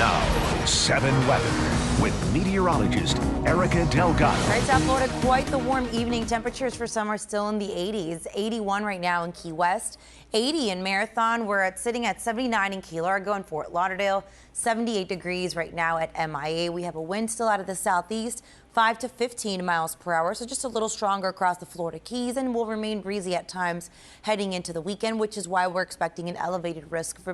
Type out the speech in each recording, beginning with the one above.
Now, 7 weather with meteorologist Erika Delgado. All right, South Florida, quite the warm evening. Temperatures for summer still in the 80s. 81 right now in Key West, 80 in Marathon. We're sitting at 79 in Key Largo and Fort Lauderdale, 78 degrees right now at MIA. We have a wind still out of the southeast, 5 to 15 miles per hour, so just a little stronger across the Florida Keys, and will remain breezy at times heading into the weekend, which is why we're expecting an elevated risk of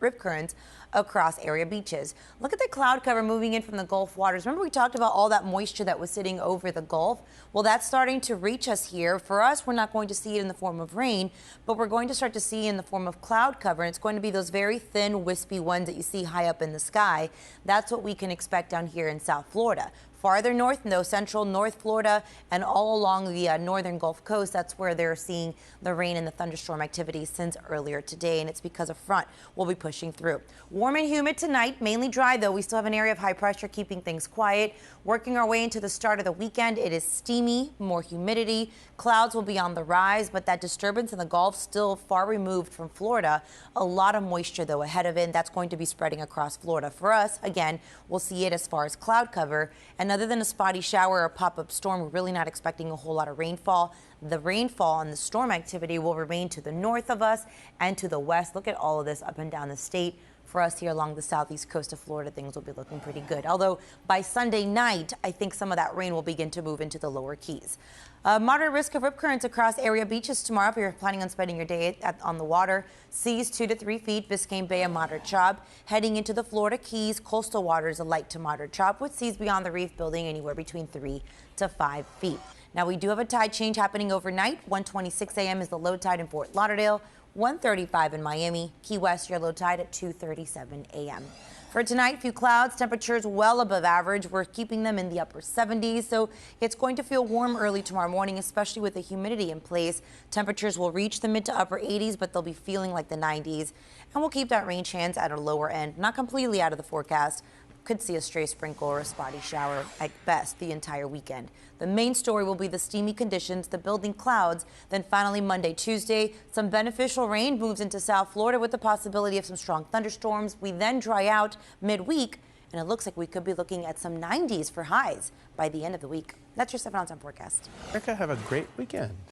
rip currents across area beaches. Look at the cloud cover moving in from the Gulf waters. Remember we talked about all that moisture that was sitting over the Gulf? Well, that's starting to reach us here. For us, we're not going to see it in the form of rain, but we're going to start to see in the form of cloud cover, and it's going to be those very thin, wispy ones that you see high up in the sky. That's what we can expect down here in South Florida. Farther north, though, central North Florida and all along the northern Gulf Coast, that's where they're seeing the rain and the thunderstorm activity since earlier today, and it's because a front will be pushing through. Warm and humid tonight, mainly dry, though. We still have an area of high pressure keeping things quiet. Working our way into the start of the weekend, it is steamy, more humidity. Clouds will be on the rise, but that disturbance in the Gulf still far removed from Florida. A lot of moisture, though, ahead of it, and that's going to be spreading across Florida. For us, again, we'll see it as far as cloud cover. And other than a spotty shower or pop-up storm, we're really not expecting a whole lot of rainfall. The rainfall and the storm activity will remain to the north of us and to the west. Look at all of this up and down the state. For us here along the southeast coast of Florida, things will be looking pretty good. Although by Sunday night, I think some of that rain will begin to move into the lower Keys. Moderate risk of rip currents across area beaches tomorrow if you're planning on spending your day on the water. Seas 2 to 3 feet, Biscayne Bay a moderate chop. Heading into the Florida Keys, coastal waters a light to moderate chop with seas beyond the reef building anywhere between 3 to 5 feet. Now we do have a tide change happening overnight. 1:26 a.m. is the low tide in Fort Lauderdale. 1:35 in Miami. Key West, your low tide at 2:37 a.m. For tonight, few clouds, temperatures well above average. We're keeping them in the upper 70s, so it's going to feel warm early tomorrow morning, especially with the humidity in place. Temperatures will reach the mid to upper 80s, but they'll be feeling like the 90s. And we'll keep that rain chance at a lower end, not completely out of the forecast. Could see a stray sprinkle or a spotty shower at best the entire weekend. The main story will be the steamy conditions, the building clouds. Then finally Monday, Tuesday, some beneficial rain moves into South Florida with the possibility of some strong thunderstorms. We then dry out midweek, and it looks like we could be looking at some 90s for highs by the end of the week. That's your 7 on 7 forecast. Erica, have a great weekend.